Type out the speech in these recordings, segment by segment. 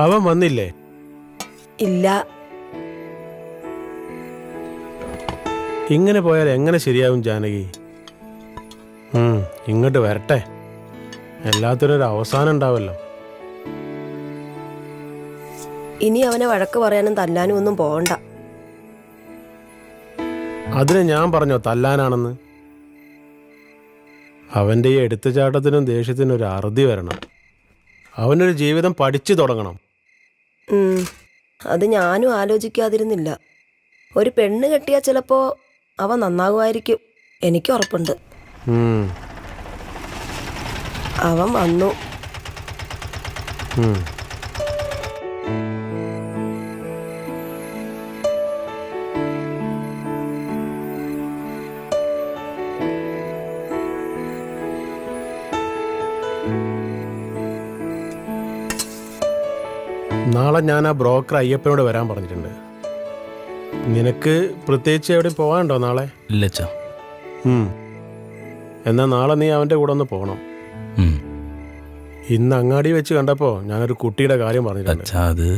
അവൻ വന്നില്ലേ? ഇല്ല. ഇങ്ങനെ പോയാൽ എങ്ങനെ ശരിയാവും ജാനകി? ഇങ്ങോട്ട് വരട്ടെ, എല്ലാത്തിനും ഒരു അവസാനം ഉണ്ടാവല്ലോ. ഇനി അവനെ വഴക്ക് പറയാനും തല്ലാനും ഒന്നും പോകണ്ട. അതിന് ഞാൻ പറഞ്ഞോ തല്ലാനാണെന്ന്? അവൻ്റെ ഈ എടുത്തുചാട്ടത്തിനും ദേഷ്യത്തിനും ഒരു അറുതി വരണം. അവനൊരു ജീവിതം പഠിച്ചു തുടങ്ങണം. അത് ഞാനും ആലോചിക്കാതിരുന്നില്ല. ഒരു പെണ്ണ് കെട്ടിയാൽ ചിലപ്പോ അവൻ നന്നാകുമായിരിക്കും. എനിക്ക് ഉറപ്പുണ്ട്. അവൻ വന്നു. നാളെ ഞാൻ ആ ബ്രോക്കർ അയ്യപ്പനോട് വരാൻ പറഞ്ഞിട്ടുണ്ട്. നിനക്ക് പ്രത്യേകിച്ച് എവിടെയും പോകാനുണ്ടോ നാളെ? ഇല്ലച്ചാ. എന്നാൽ നാളെ നീ അവൻ്റെ കൂടെ ഒന്ന് പോകണം. ഇന്ന് അങ്ങാടി വെച്ച് കണ്ടപ്പോൾ ഞാനൊരു കുട്ടിയുടെ കാര്യം പറഞ്ഞിട്ടുണ്ട്. അത്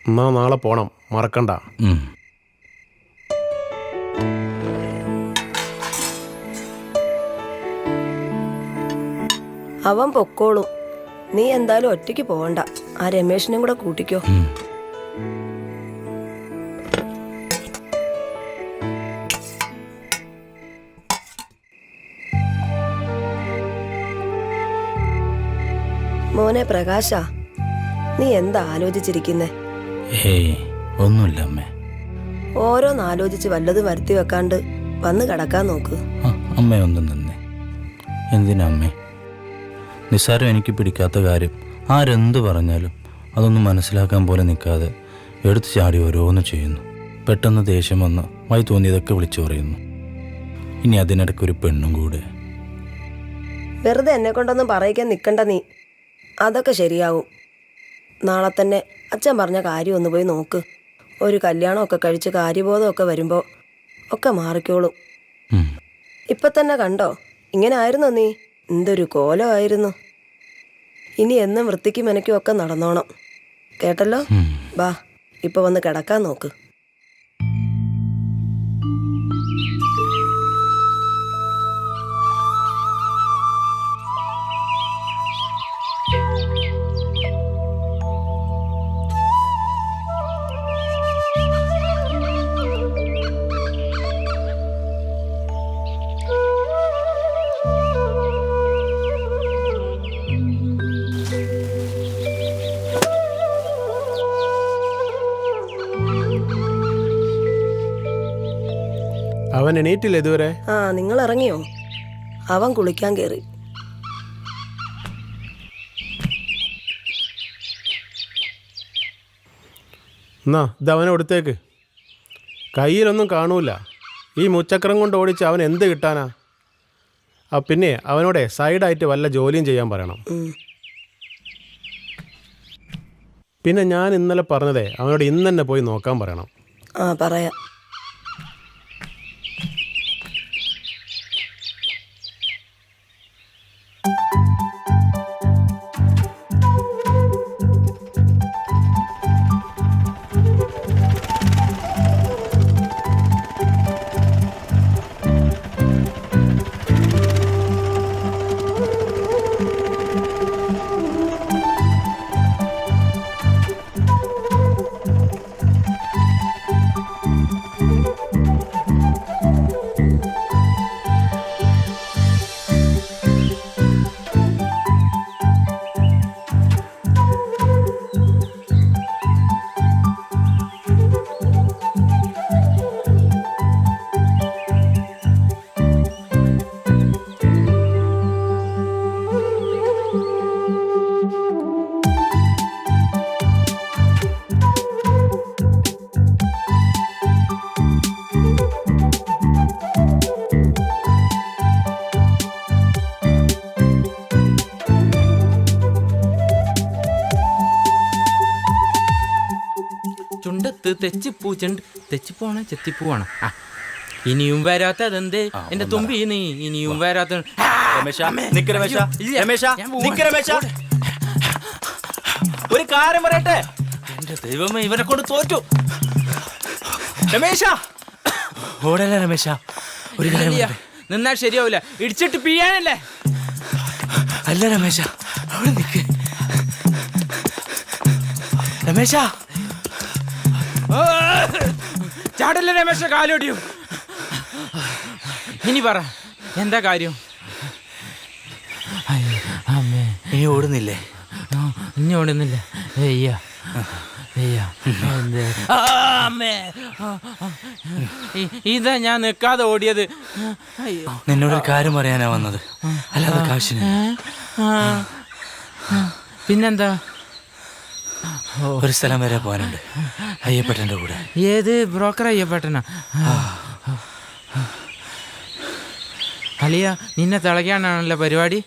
എന്നാ നാളെ പോണം, മറക്കണ്ട. അവൻ പൊക്കോളും. നീ എന്തായാലും ഒറ്റയ്ക്ക് പോകണ്ട. ആ രമേശിനും കൂടെ കൂട്ടിക്കോ. മോനെ പ്രകാശ, നീ എന്താ ആലോചിച്ചിരിക്കുന്നേ? ഒന്നുമില്ല അമ്മേ. ഓരോന്ന് ആലോചിച്ച് വല്ലതും വരുത്തി വെക്കാണ്ട് വന്ന് കിടക്കാൻ നോക്ക്. അമ്മ ഒന്നും തന്നെ. എന്തിനാ അമ്മേ? നിസ്സാരം എനിക്ക് പിടിക്കാത്ത കാര്യം ആരെന്ത് പറഞ്ഞാലും അതൊന്നും മനസ്സിലാക്കാൻ പോലെ നിൽക്കാതെ എടുത്തു ചാടി ഓരോന്ന് ചെയ്യുന്നു. പെട്ടെന്ന് ദേഷ്യം വന്ന് വൈ തോന്നിയതൊക്കെ വിളിച്ചു പറയുന്നു. ഇനി അതിനിടയ്ക്കൊരു പെണ്ണും കൂടെ. വെറുതെ എന്നെ കൊണ്ടൊന്നും പറയിക്കാൻ നിൽക്കണ്ട നീ. അതൊക്കെ ശരിയാവും. നാളെ തന്നെ അച്ഛൻ പറഞ്ഞ കാര്യം ഒന്ന് പോയി നോക്ക്. ഒരു കല്യാണമൊക്കെ കഴിച്ച് കാര്യബോധമൊക്കെ വരുമ്പോൾ ഒക്കെ മാറിക്കോളും. ഇപ്പം തന്നെ കണ്ടോ, ഇങ്ങനെ ആയിരുന്നോ നീ? എന്തൊരു കോലമായിരുന്നു. ഇനി എന്നും വൃത്തിക്കും മെനക്കും ഒക്കെ നടന്നോണം, കേട്ടല്ലോ? ബാ, ഇപ്പൊ വന്ന് കിടക്കാൻ നോക്ക്. അവൻ എണീറ്റില്ല ഇതുവരെ? നിങ്ങൾ ഇറങ്ങിയോ? അവൻ കുളിക്കാൻ കയറി. എന്നാ ഇതവനെ കൊടുത്തേക്ക്. കയ്യിലൊന്നും കാണൂല. ഈ മുച്ചക്രം കൊണ്ട് ഓടിച്ച് അവൻ എന്ത് കിട്ടാനാ? പിന്നെ അവനോടെ സൈഡായിട്ട് വല്ല ജോലിയും ചെയ്യാൻ പറയണം. പിന്നെ ഞാൻ ഇന്നലെ പറഞ്ഞതേ അവനോട് ഇന്ന് തന്നെ പോയി നോക്കാൻ പറയണം. പറയാം. ചുണ്ടത്ത് തെച്ചിപ്പൂ തെച്ചിപ്പൂവാണ് ചെത്തിപ്പൂവാണ്. ഇനിയും വരാത്തതെന്തേ എന്റെ തുമ്പി നീ? ഇനിയും വരാത്ത രമേശ നിക്ക് രമേശ ഇല്ല. രമേശ ഞാൻ പോവാണ്. നിക്ക് രമേശ ഒരു കാര്യം പറയട്ടെ. എന്റെ ദൈവമേ ഇവനെ കൊണ്ട് തോറ്റു. രമേശ ഓടല്ല രമേശ. ഒരു കാര്യം ഇല്ല, പറയട്ടെ. നിന്നാ ശരിയാവില്ല. ഇടിച്ചിട്ട് പിയാനല്ലേ. അല്ല രമേശ അവിടെ നിക്ക്. രമേശ ചാടല്ലേ രമേശ, കാലോടിയും. ഇനി പറ എന്താ കാര്യം? അയ്യോ, അമ്മേ. നീ ഓടുന്നില്ലേ? ഇനി ഓടുന്നില്ല. അയ്യ ഇതാ ഞാൻ നിൽക്കാതെ ഓടിയത്. അയ്യോ. നിന്നോടൊരു കാര്യം പറയാനാ വന്നത്, അല്ലാതെ കാശിന്. പിന്നെന്താ? ഒരു സ്ഥലം വരെ പോകാനുണ്ട് അയ്യപ്പേട്ടൻ്റെ കൂടെ. ഏത് ബ്രോക്കർ അയ്യപ്പേട്ടനാ? അലിയ നിന്നെ തിളയ്ക്കാനാണല്ലോ പരിപാടി.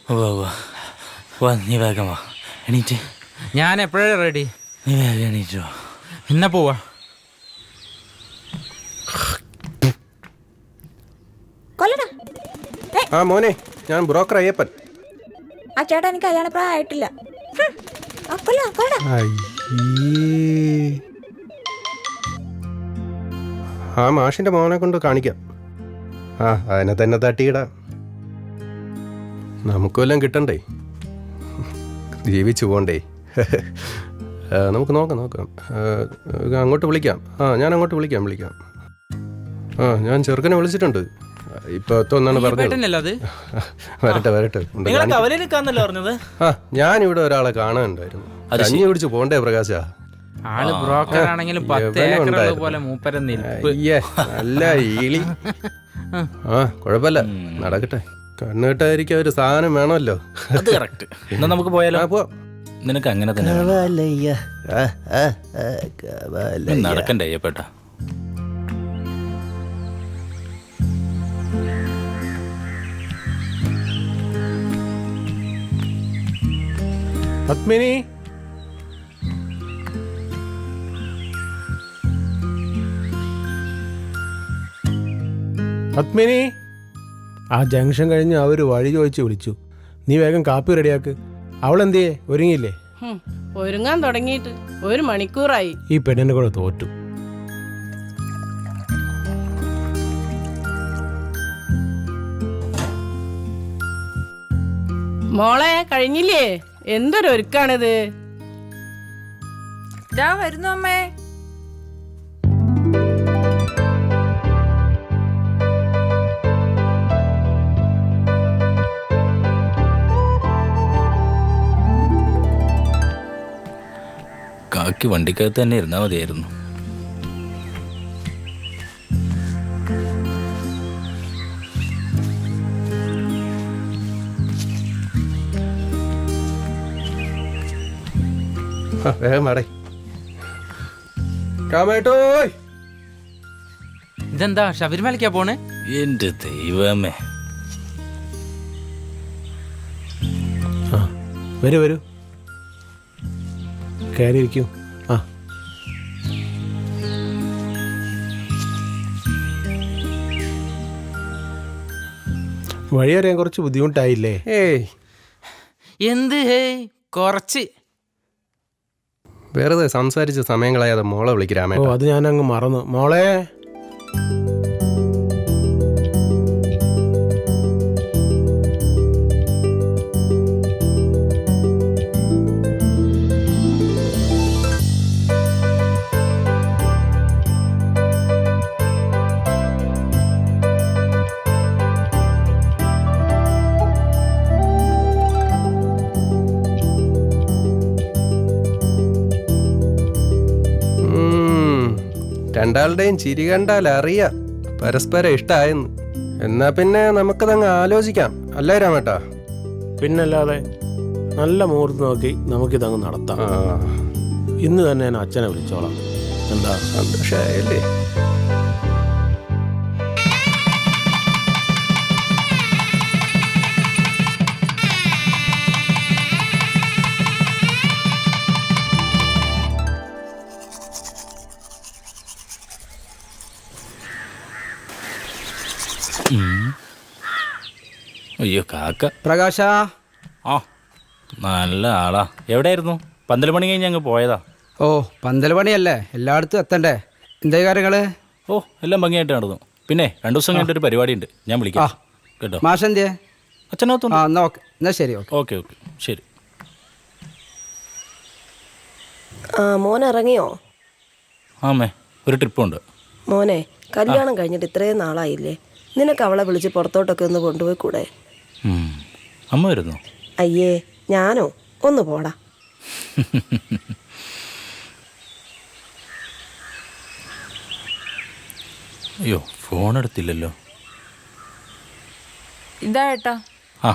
വാ നീ വേഗം വാ. എണീറ്റ്. ഞാൻ എപ്പോഴേ റെഡി. നീ വേഗം എണീറ്റോ. എന്നാ പോവാ. കൊല്ലടാ. ആ മോനെ, ഞാൻ ബ്രോക്കർ അയ്യപ്പൻ. ആ ചേട്ടാ എനിക്ക് കല്യാണപ്രായം ആയിട്ടില്ല. കൊല്ലടാ. ആ മാഷിന്റെ മോനെ കൊണ്ട് കാണിക്കാം. ആ അതിനെ തന്നെ തട്ടിയിടാം. നമുക്ക് വല്ലതും കിട്ടണ്ടേ, ജീവിച്ചു പോണ്ടേ. നമുക്ക് നോക്കാം. അങ്ങോട്ട് വിളിക്കാം. ഞാൻ അങ്ങോട്ട് വിളിക്കാം. ഞാൻ ചെറുക്കനെ വിളിച്ചിട്ടുണ്ട്. ഇപ്പൊ ഒന്നാണ് പറഞ്ഞത്. അയ്യപ്പേട്ടനല്ലോ അത്. വരട്ടെ ഉണ്ട് കാണിക്കാം. ഞാനിവിടെ ഒരാളെ കാണാനുണ്ടായിരുന്നു. കഞ്ഞി പിടിച്ച് പോണ്ടേ പ്രകാശ. ആള് ബ്രോക്കർ ആണെങ്കിലും 10 ഏക്കറുള്ള പോലെ മൂപ്പര നിൽപ്പ്. അയ്യേ നല്ല ഈളി. കുഴപ്പമില്ല, നടക്കട്ടെ. കണ്ണുകെട്ടായിരിക്കും ഒരു സാധനം വേണമല്ലോ. അത് കറക്റ്റ്. എന്നാ നമുക്ക് പോയാലോ? പോവാം. നിനക്ക് അങ്ങനെ തന്നെ നടക്കണ്ടേ അയ്യപ്പേട്ട? പത്മിനി, പത്മിനി. ആ ജംഗ്ഷൻ കഴിഞ്ഞ് അവർ വഴി ചോദിച്ച് വിളിച്ചു. നീ വേഗം കാപ്പി റെഡിയാക്ക്. അവളെന്തിയേ, ഒരുങ്ങിയില്ലേ? ഒരുങ്ങാൻ തുടങ്ങിയിട്ട് 1 മണിക്കൂറായി. ഈ പെണ്ണിനെ കൂടെ തോറ്റു. മോളെ കഴിഞ്ഞില്ലേ? എന്തൊരു ഒരുക്കാണിത്. ഇതാ വരുന്നു അമ്മേ. കാക്കി വണ്ടിക്കകത്ത് തന്നെ ഇരുന്നാൽ മതിയായിരുന്നു. വേഗം വേടേ. കാമേട്ടോയ്, ഇതെന്താ ശബരിമലയ്ക്കാ പോണേ? എന്റെ ദൈവമേ. വരൂ കയറിയിരിക്കൂ. വഴിയറിയാൻ കുറച്ച് ബുദ്ധിമുട്ടായില്ലേ? എന്ത് കുറച്ച് വെറുതെ സംസാരിച്ച് സമയം കളയാതെ മോളെ വിളിക്കരാമേ. ഓ, അത് ഞാനങ്ങ് മറന്നു. മോളെ, രണ്ടാളുടെയും ചിരി കണ്ടാൽ അറിയാം പരസ്പരം ഇഷ്ടമായെന്ന്. എന്നാ പിന്നെ നമുക്കതങ്ങ് ആലോചിക്കാം, അല്ലേ രാമേട്ടാ? പിന്നല്ലാതെ നല്ല മുഹൂർത്തം നോക്കി നമുക്കിതങ്ങ് നടത്താം. ഇന്ന് തന്നെ ഞാൻ അച്ഛനെ വിളിച്ചോളാം. എന്താ, സന്തോഷമായല്ലേ? അയ്യോ കാക്ക. പ്രകാശ, ആ നല്ല ആളാ. എവിടെയായിരുന്നു? 12 മണി കഴിഞ്ഞ് അങ്ങ് പോയതാ. ഓ 12 മണിയല്ലേ, എല്ലായിടത്തും എത്തണ്ടേ. എന്തേ കാര്യങ്ങള്? ഓ എല്ലാം ഭംഗിയായിട്ട് നടന്നു. പിന്നെ 2 ദിവസം കഴിഞ്ഞിട്ട് ഒരു പരിപാടി ഉണ്ട്, ഞാൻ വിളിക്കാം കേട്ടോ. മാഷെന്തേ? അച്ഛനകത്തുണ്ട്. ആ എന്നാ ഓക്കെ, എന്നാ ശരി. ഓക്കെ ഓക്കെ ഓക്കെ ശരി. മോൻ ഇറങ്ങിയോ? ആമേ ഒരു ട്രിപ്പുണ്ട്. മോനെ, കല്യാണം കഴിഞ്ഞിട്ട് ഇത്രയും നാളായില്ലേ, നിനക്ക് അവളെ വിളിച്ച് പുറത്തോട്ടൊക്കെ ഒന്ന് കൊണ്ടുപോയി കൂടെ? അമ്മ വരുന്നു? അയ്യേ, ഞാനോ? ഒന്ന് പോടാ. അയ്യോ ഫോൺ എടുത്തില്ലല്ലോ. ഇതാ ഏട്ടാ. ആ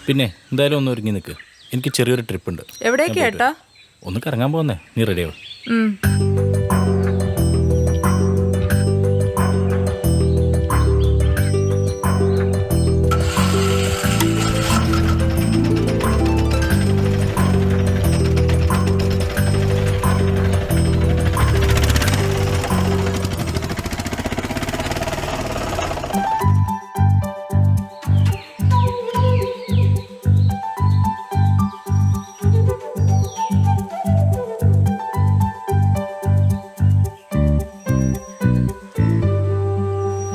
പിന്നെ എന്തായാലും ഒന്ന് ഒരുങ്ങി നിൽക്ക്, എനിക്ക് ചെറിയൊരു ട്രിപ്പ് ഉണ്ട്. എവിടേക്കാ ഏട്ടാ? ഒന്ന് കറങ്ങാൻ പോകുന്നേ, നീ റെഡിയാവും?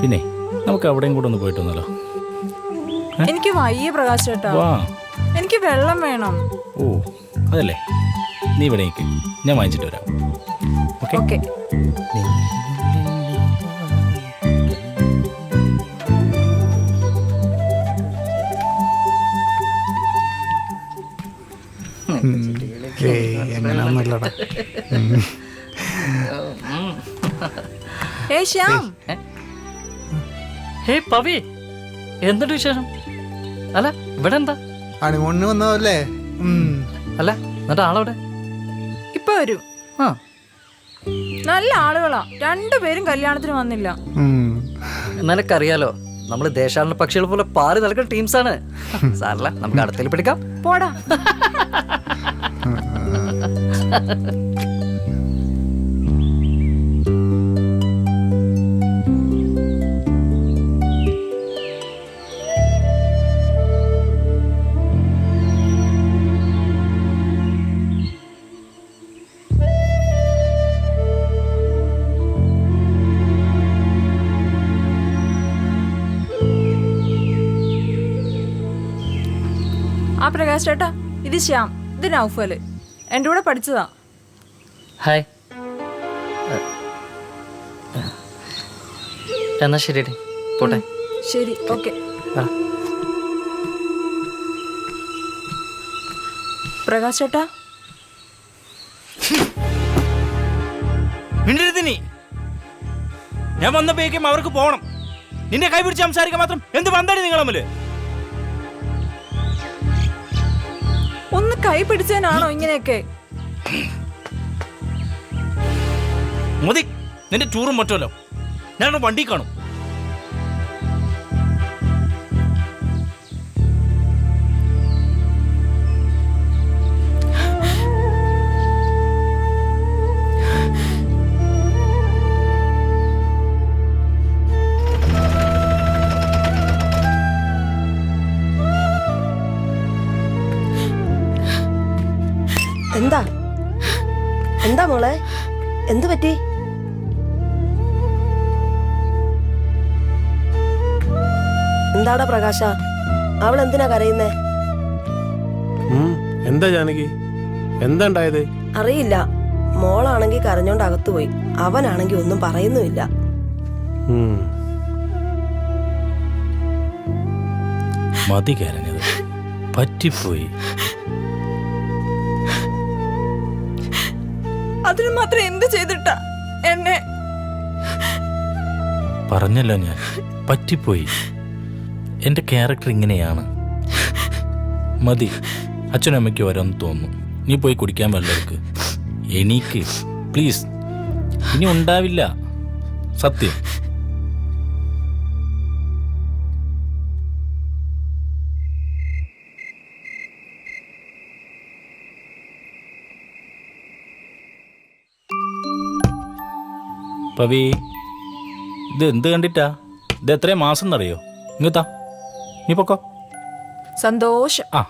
പിന്നെ നമുക്ക് അവിടെയും കൂടെ ഒന്ന് പോയിട്ട് വന്നാലോ? എനിക്ക് വയ്യ പ്രകാശ് ഏട്ടാ, വാ. എനിക്ക് വെള്ളം വേണം. ഓ അതല്ലേ, നീ ഇവിടെ നിൽക്ക്, ഞാൻ വാങ്ങിച്ചിട്ട് വരാം. Okay okay. എങ്ങനെയാന്നല്ലടാ. ഏ ശ്യാം, ഹേ പവി, എന്തുണ്ട് വിശേഷം? അല്ല ഇവിടെ എന്താ? ഹണിമൂണിന് വന്നതല്ലേ? അല്ല എന്നിട്ട് ആളവിടെ? ഇപ്പൊ വരും. ആ നല്ല ആളുകളാ, രണ്ടുപേരും കല്യാണത്തിന് വന്നില്ല. നിനക്കറിയാലോ, നമ്മള് ദേശാടന പക്ഷികൾ പോലെ പാറി നടക്കുന്ന ടീംസാണ്. സാറല്ല, നമുക്ക് അടുത്തേൽ പിടിക്കാം. പോടാ. ആ പ്രകാശ് ചേട്ടാ, ഇത് ശ്യാം, ഇത് നൗഫല്, എൻ്റെ കൂടെ പഠിച്ചതാ. ഹായ്. എന്നാ ശരി, പോട്ടെ. ശരി, ഓക്കെ. പ്രകാശ് ചേട്ടാ, നീ ഞാൻ വന്നപ്പോഴേക്കും അവർക്ക് പോകണം. നിന്റെ കൈ പിടിച്ച് സംസാരിക്കാൻ മാത്രം എന്ത് ബന്ധാണ് നിങ്ങൾ തമ്മില്? ഒന്ന് കൈ പിടിച്ചതിനാണോ ഇങ്ങനെയൊക്കെ? മതി നിന്റെ ടൂറും മറ്റുമല്ലോ, ഞാൻ വണ്ടി കാണും. എന്താ എന്താ മോളെ, എന്തു പറ്റി? എന്താടാ പ്രകാശ, അവൾ എന്തിനാ കരയുന്നേ? എന്താ ജാനകി, എന്താ ഉണ്ടായത്? അറിയില്ല, മോളാണെങ്കി കരഞ്ഞോണ്ട് അകത്തുപോയി, അവനാണെങ്കി ഒന്നും പറയുന്നുമില്ല. മതി കരഞ്ഞത്, പറ്റിപ്പോയി. അതിന് മാത്രം എന്ത് ചെയ്തിട്ടാ എന്നെ? പറഞ്ഞല്ലോ ഞാൻ, പറ്റിപ്പോയി. എൻ്റെ ക്യാരക്ടർ ഇങ്ങനെയാണ്. മതി, അച്ഛനും അമ്മയ്ക്ക് വരാമെന്ന് തോന്നുന്നു. നീ പോയി കുടിക്കാൻ വെള്ളമെടുക്ക്. എനിക്ക് പ്ലീസ്, ഇനി ഉണ്ടാവില്ല, സത്യം. പവി, ഇത് എന്ത് കണ്ടിട്ടാ? ഇത് എത്രയും മാസം എന്നറിയോ? ഇങ്ങത്താ നീ പൊക്കോ. സന്തോഷം. ആ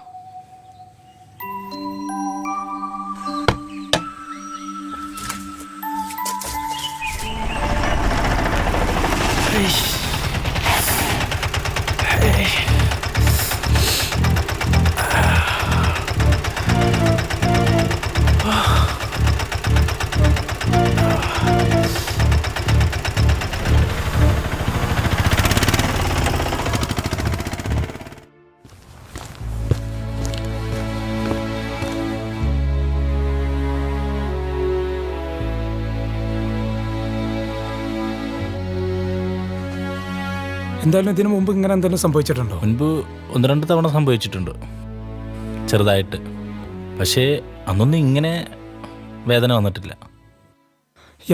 എന്തായാലും ഇതിനു മുമ്പ് ഇങ്ങനെ എന്തെങ്കിലും സംഭവിച്ചിട്ടുണ്ടോ? മുൻപ് 1-2 തവണ സംഭവിച്ചിട്ടുണ്ട് ചെറുതായിട്ട്. പക്ഷേ അന്നൊന്നും ഇങ്ങനെ വേദന വന്നിട്ടില്ല.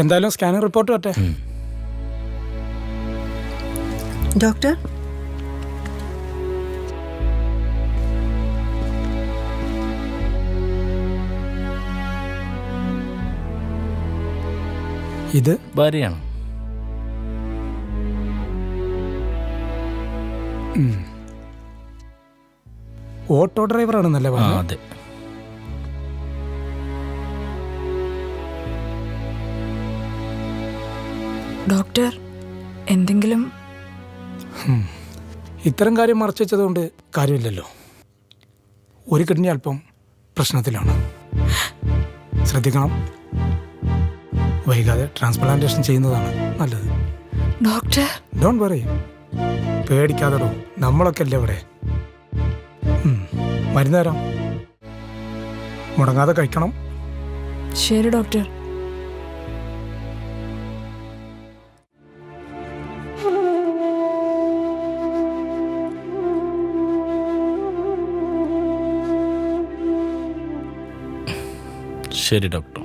എന്തായാലും സ്കാനിങ് റിപ്പോർട്ട് പറ്റേ. ഡോക്ടർ, ഇത് ഭാര്യയാണ്. ഓട്ടോ ഡ്രൈവറാണെന്നല്ലേ ആ പറഞ്ഞത്? അതെ. ഡോക്ടർ, എന്തെങ്കിലും? ഇത്തരം കാര്യം മറച്ചു വെച്ചതുകൊണ്ട് കാര്യമില്ലല്ലോ. ഒരു കിഡ്നി അല്പം പ്രശ്നത്തിലാണ്, ശ്രദ്ധിക്കണം. വൈകാതെ ട്രാൻസ്പ്ലാന്റേഷൻ ചെയ്യുന്നതാണ് നല്ലത്. ഡോക്ടർ, ഡോണ്ട് വറി, പേടിക്കാതെടോ, നമ്മളൊക്കെ അല്ലേ ഇവിടെ. മരുന്ന് തരാം, മുടങ്ങാതെ കഴിക്കണം. ശരി ഡോക്ടർ. ശരി ഡോക്ടർ.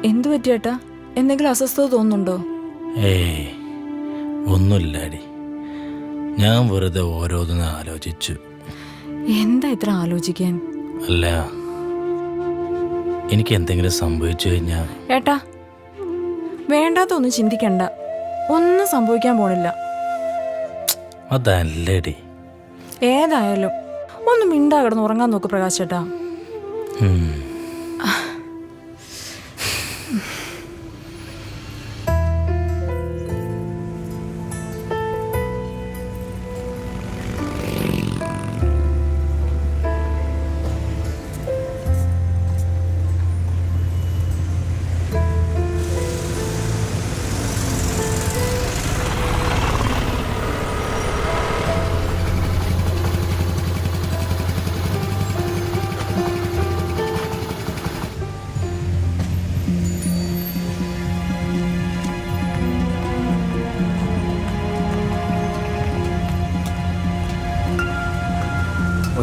എന്തു പറ്റിയേട്ടാ? എന്തെങ്കിലും അസ്വസ്ഥത തോന്നുന്നുണ്ടോ? ഏയ് ഒന്നുമില്ലാടി, ഞാൻ വെറുതെ ഓരോന്ന് ആലോചിച്ചു. എന്താ ഇത്ര ആലോചിക്കാൻ? അല്ല, എനിക്ക് എന്തെങ്കിലും സംഭവിച്ചു കഴിഞ്ഞാൽ. ഏട്ടാ, വേണ്ടാത്തൊന്നും ചിന്തിക്കണ്ട, ഒന്നും സംഭവിക്കാൻ പോണില്ല. അതല്ലേടി. ഏതായാലും ഒന്ന് മിണ്ടാ കിടന്ന് ഉറങ്ങാൻ നോക്ക് പ്രകാശ് ചേട്ടാ.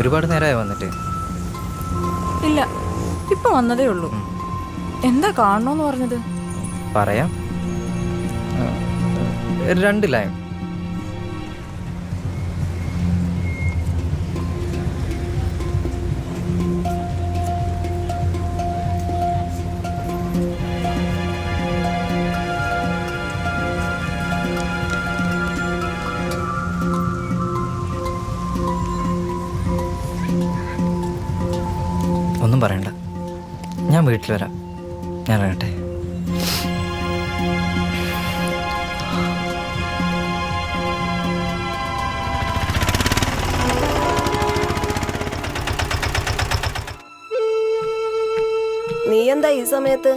ഒരുപാട് നേരമായി വന്നിട്ട്? ഇല്ല, ഇപ്പൊ വന്നതേ ഉള്ളൂ. എന്താ കാണണോന്ന് പറഞ്ഞത്? പറയാം, 2 ലൈൻ. ഒന്നും പറയണ്ട, ഞാൻ വീട്ടിൽ വരാം. ഞാൻ ഇറങ്ങട്ടെ. നീ എന്താ ഈ സമയത്ത്?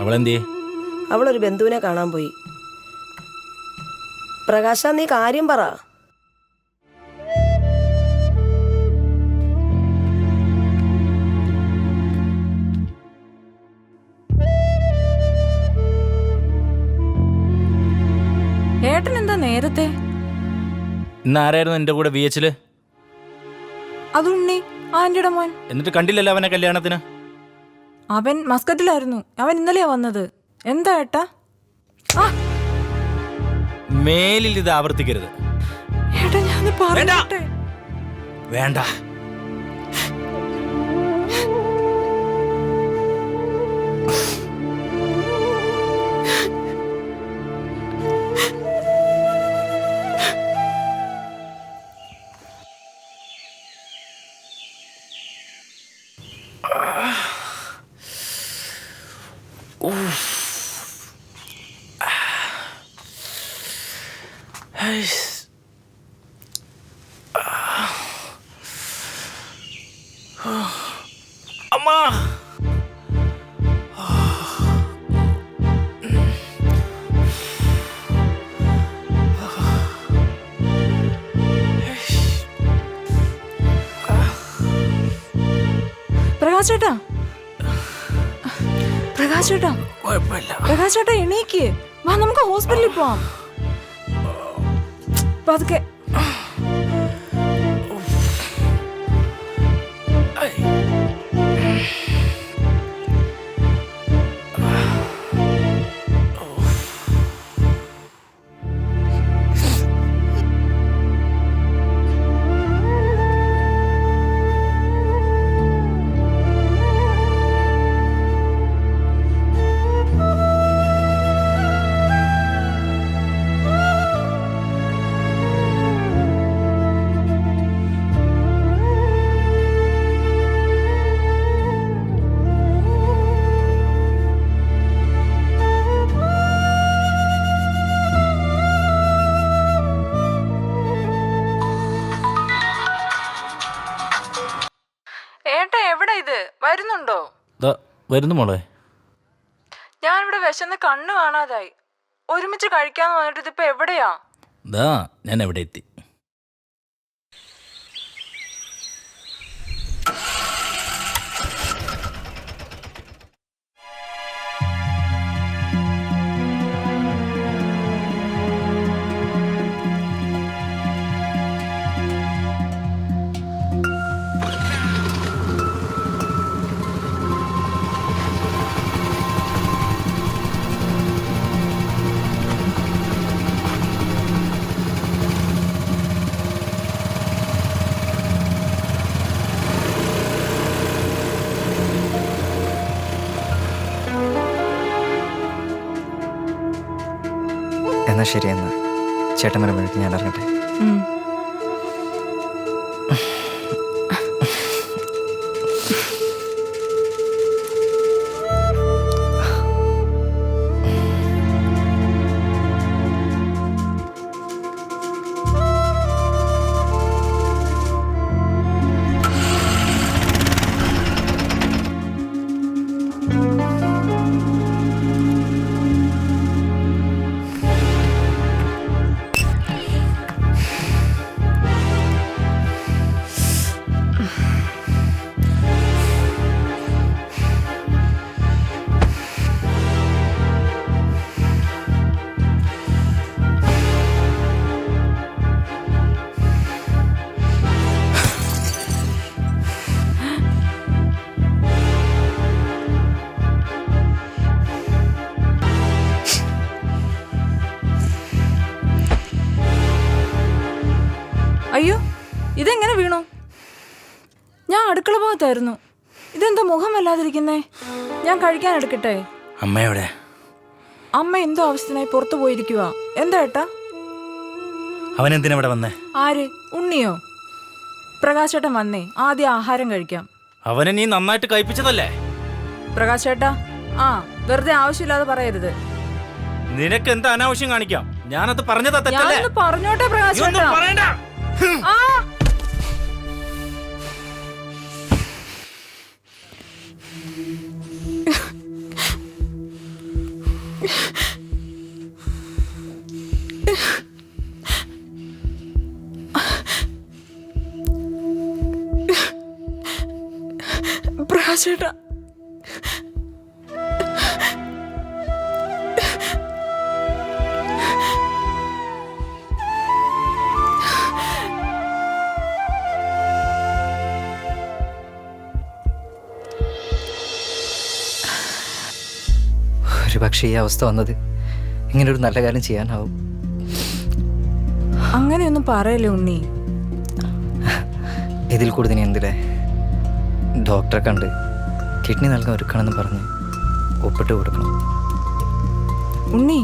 അവളെന്തിയേ? അവളൊരു ബന്ധുവിനെ കാണാൻ പോയി. പ്രകാശ, നീ കാര്യം പറ. നേരത്തെ? ഇന്ന് ആരായിരുന്നു എൻ്റെ കൂടെ VH-ൽ? അതുണ്ണി, ആന്റിയുടെ മോൻ. എന്നിട്ട് കണ്ടില്ലല്ലോ അവനെ കല്യാണത്തിന്? അവൻ മസ്കറ്റിലായിരുന്നു. അവൻ ഇന്നലെയാ വന്നത്. എന്താ ഏട്ടാ? ആ മേലിൽ ഇത് ആവർത്തിക്കരുത്. ഏട്ടാ, ഞാൻ പറഞ്ഞോട്ടെ. വേണ്ട. അമ്മ, പ്രകാശ് ചേട്ടാ, പ്രകാശ് ചേട്ടാ, കുഴപ്പമില്ല. പ്രകാശ് ചേട്ടാ, എണീക്ക്. വാ, നമുക്ക് ഹോസ്പിറ്റലിൽ പോവാം. പതുക്കെ. ഏട്ടാ, എവിടെ ഇത്? വരുന്നുണ്ടോ? വരുന്നു മോളെ. ഞാനിവിടെ വിശന്ന് കണ്ണു കാണാതായി. ഒരുമിച്ച് കഴിക്കാന്ന് പറഞ്ഞിട്ട് ഇതിപ്പോ എവിടെയാ? ഞാൻ എവിടെ എത്തി. എന്നാ ശരി, എന്നാ ചേട്ടൻ വരുമ്പോഴേക്ക് ഞാൻ ഇറങ്ങട്ടെ. അയ്യോ, ഇതെങ്ങനെ വീണു? ഞാൻ അടുക്കള ഭാഗത്തായിരുന്നു. ഇതെന്താ മുഖം വല്ലാതിരിക്കുന്നേ? ഞാൻ കഴിക്കാൻ എടുക്കട്ടെ? അമ്മയോടെ? അമ്മ എന്തോ ആവശ്യത്തിനായി പുറത്തു പോയിരിക്കുക. എന്താ ഏട്ടാ? അവൻ എന്തിനാ ഇവിടെ വന്നേ? ആര്? ഉണ്ണിയോ? പ്രകാശ് ചേട്ടൻ വന്നേ, ആദ്യം ആഹാരം കഴിക്കാം. അവനെ നീ നന്നായിട്ട് കഴിപ്പിച്ചതല്ലേ? പ്രകാശ് ചേട്ടാ, വെറുതെ ആവശ്യമില്ലാതെ പറയരുത്. നിനക്ക് എന്താ അനാവശ്യം കാണിക്കാം? ഞാനത് പറഞ്ഞതാ തെറ്റല്ലേ? ഞാനൊന്ന് പറഞ്ഞോട്ടെ പ്രകാശ് ചേട്ടാ. പറയണ്ട. പ്രകാശ് ചേട്ടാ, ഒരുപക്ഷെ ഈ അവസ്ഥ വന്നത് ഇങ്ങനെ ഒരു നല്ല കാര്യം ചെയ്യാനാവും. അങ്ങനെയൊന്നും പറയല്ലേ ഉണ്ണി. ഇതിൽ കൂടുതൽ ഇനി എന്തില്ലേ? ഡോക്ടറെ കണ്ട് കിഡ്നി നൽകാൻ ഒരുക്കണമെന്ന് പറഞ്ഞ് ഒപ്പിട്ട് കൊടുക്കണം. ഉണ്ണി,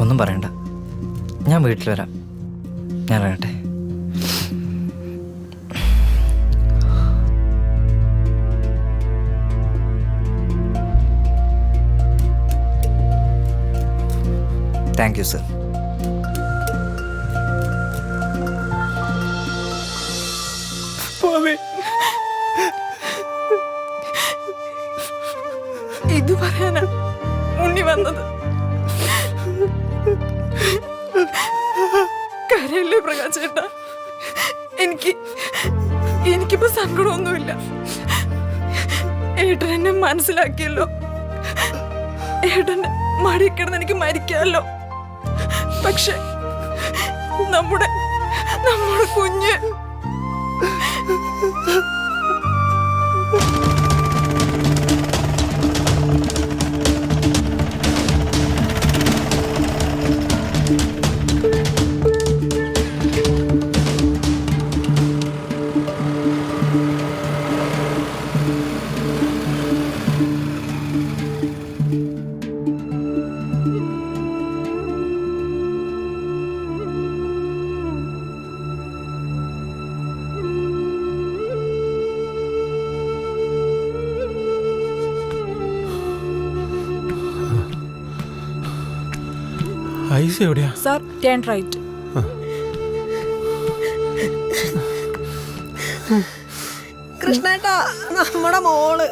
ഒന്നും പറയണ്ട, ഞാൻ വീട്ടിൽ വരാം. ഞാൻ ഇറങ്ങട്ടെ. Thank you sir. ഇത് പറയാനാ ഉണ്ണി വന്നത്? കരയല്ലേ പ്രകാശേട്ടാ, എനിക്കിപ്പോ സങ്കടമൊന്നുമില്ല. ഏട്ടൻ എന്നെ മനസ്സിലാക്കിയല്ലോ. ഏട്ടന്റെ മടി കിടന്ന് എനിക്ക് മരിക്കാമല്ലോ. പക്ഷെ നമ്മുടെ കുഞ്ഞ് ഐസ് എവിടെയാ? Sir, turn right. കൃഷ്ണേട്ടാ, നമ്മുടെ മോള്.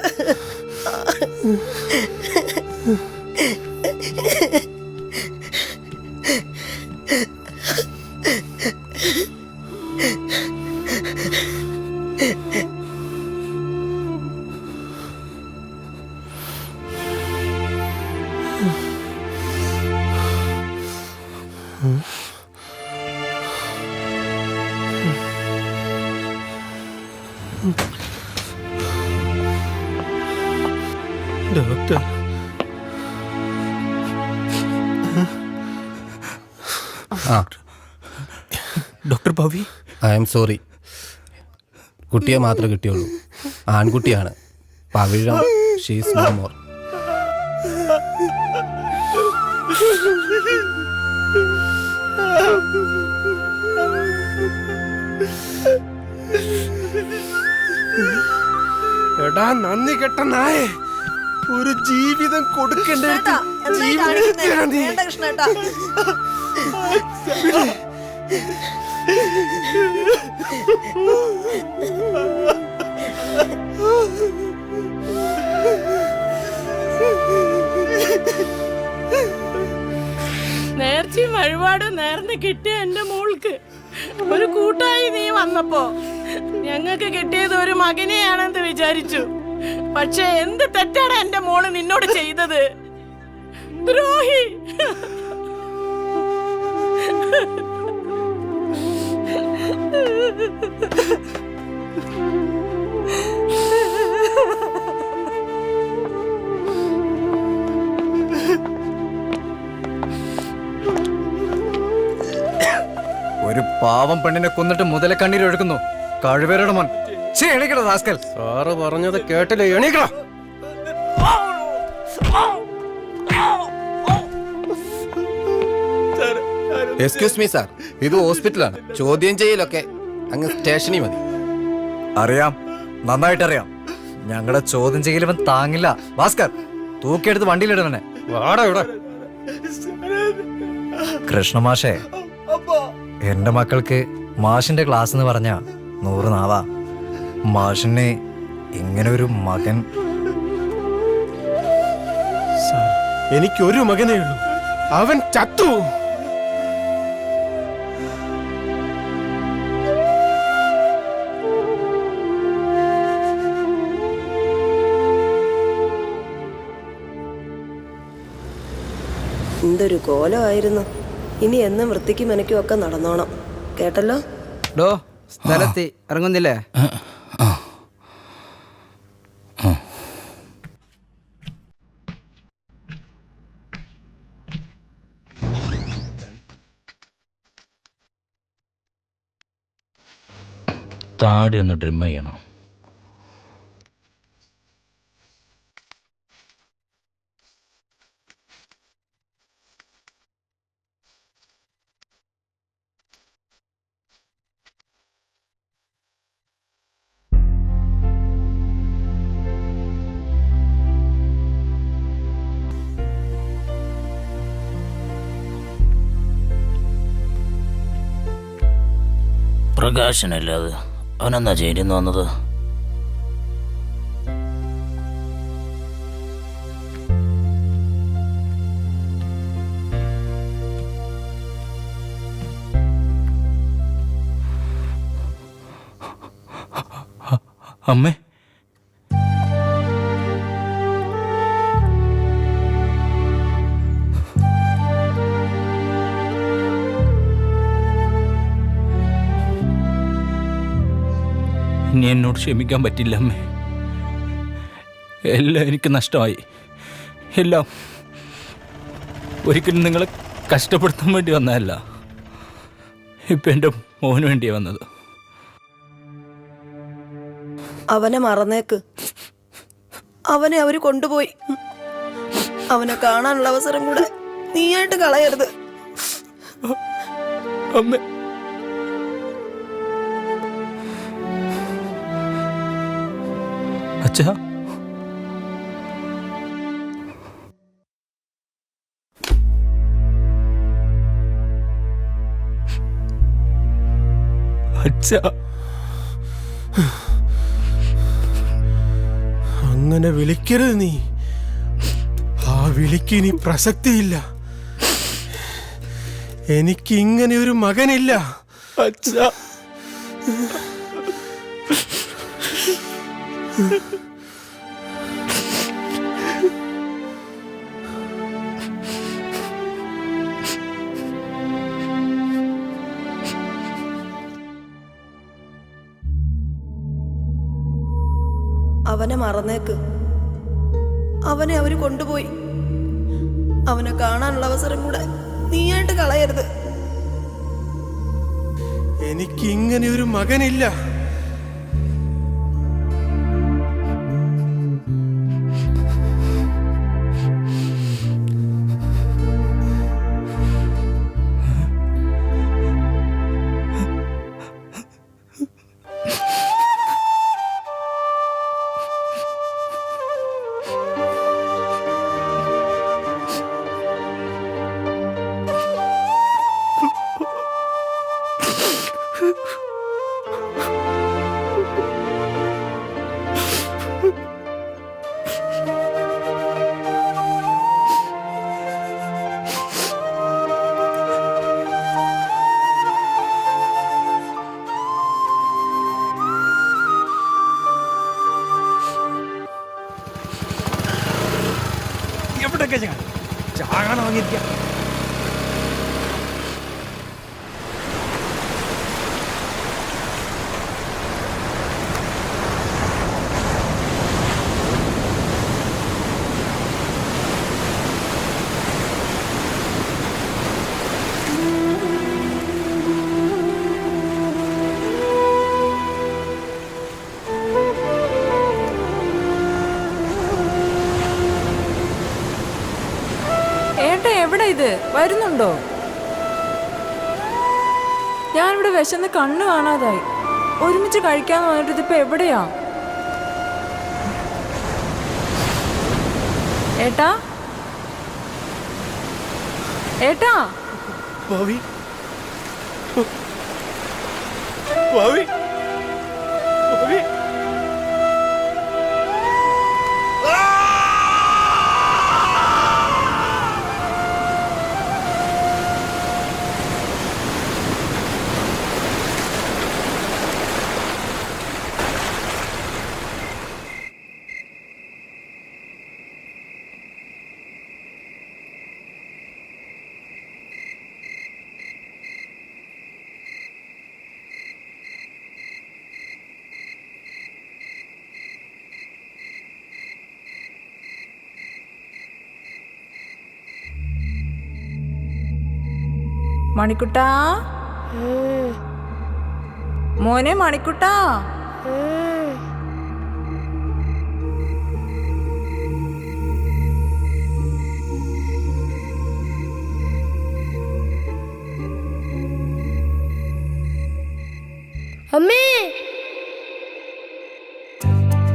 ഡോക്ടർ, ഡോക്ടർ ഭവി, ഐ ആം സോറി. കുട്ടിയെ മാത്രമേ കിട്ടിയുള്ളൂ. ആൺകുട്ടിയാണ്. Pavizham, she's no more. എടാ നന്ദി കെട്ട നായേ, ഒരു ജീവിതം കൊടുക്കേണ്ട കൃഷ്ണേട്ടാ, നേർച്ചയും വഴിപാടും നേർന്ന് കിട്ടിയ എന്റെ മോൾക്ക് ഒരു കൂട്ടായി നീ വന്നപ്പോ ഞങ്ങൾക്ക് കിട്ടിയത് ഒരു മകനെയാണെന്ന് വിചാരിച്ചു. പക്ഷെ എന്ത് തെറ്റാണ് എന്റെ മോള് നിന്നോട് ചെയ്തത്? ദ്രോഹി! ഒരു പാവം പെണ്ണിനെ കൊന്നിട്ട് മുതല കണ്ണീരൊഴുക്കുന്നു. കഴിവേരുടെ മോൻ. എണീക്കട റാസ്കൽ. സാറ് പറഞ്ഞത് കേട്ടില്ലേ? എണീക്കടാ. എക്സ്ക്യൂസ് മീ സാർ, ഇത് ഹോസ്പിറ്റലാണ്. ചോദ്യം ചെയ്യലൊക്കെ അങ്ങ് സ്റ്റേഷനിൽ മതി. അറിയാം, നന്നായിട്ടറിയാം. ഞങ്ങളുടെ ചോദ്യം ചെയ്യലവൻ താങ്ങില്ല. ഭാസ്കർ, തൂക്കിയെടുത്ത് വണ്ടിയിലിടണേ. വാടാ ഇവിടെ. കൃഷ്ണമാഷേ, എന്റെ മക്കൾക്ക് മാഷിന്റെ ക്ലാസ് എന്ന് പറഞ്ഞ 100 നാവാ. മാഷിന് ഇങ്ങനെ ഒരു മകൻ. എനിക്കൊരു മകനേ ഉള്ളൂ, അവൻ ചത്തു. എന്തൊരു കോലമായിരുന്നു. ഇനി എന്നും വൃത്തിക്കും മെനക്കും ഒക്കെ നടന്നോണം. കേട്ടല്ലോ? ഡോ, സ്ഥലത്തി ഇറങ്ങുന്നില്ലേ? താടി ഒന്ന് ട്രിം ചെയ്യണം. പ്രകാശനല്ലേ അത്? അവനെന്നാ ജയിലിൽ വന്നത്? അമ്മേ, ഇനി എന്നോട് ക്ഷമിക്കാൻ പറ്റില്ല അമ്മേ. എല്ലാം എനിക്ക് നഷ്ടമായി. എല്ലാം ഒരിക്കലും നിങ്ങളെ കഷ്ടപ്പെടുത്താൻ വേണ്ടി വന്നതല്ല. ഇപ്പം എൻ്റെ മോന് വേണ്ടിയാണ് വന്നത്. അവനെ മറന്നേക്ക്. അവനെ അവര് കൊണ്ടുപോയി. അവനെ കാണാനുള്ള അവസരം കൂടെ നീയായിട്ട് കളയരുത്. അമ്മേ, അച്ഛാ, അച്ഛാ, അങ്ങനെ വിളിക്കരുത് നീ. ആ വിളിക്ക് ഇനി പ്രസക്തിയില്ല. എനിക്ക് ഇങ്ങനെ ഒരു മകനില്ല. അച്ഛാ. അവനെ മറന്നേക്ക്. അവനെ അവര് കൊണ്ടുപോയി. അവനെ കാണാനുള്ള അവസരം കൂടെ നീയായിട്ട് കളയരുത്. എനിക്ക് ഇങ്ങനെ ഒരു മകനില്ല. എവിടെയൊക്കെ ചാകാൻ വാങ്ങിയിരിക്കാം. എവിടെ ഇത് വരുന്നുണ്ടോ? ഞാനിവിടെ വിശന്ന് കണ്ണു കാണാതായി. ഒരുമിച്ച് കഴിക്കാന്ന് പറഞ്ഞിട്ട് ഇതിപ്പോ എവിടെയാ? ഏട്ടാ, ഏട്ടാ, ഭാവി, ഭാവി, ഭാവി. മണിക്കുട്ടാ, മോനെ മണിക്കുട്ടാ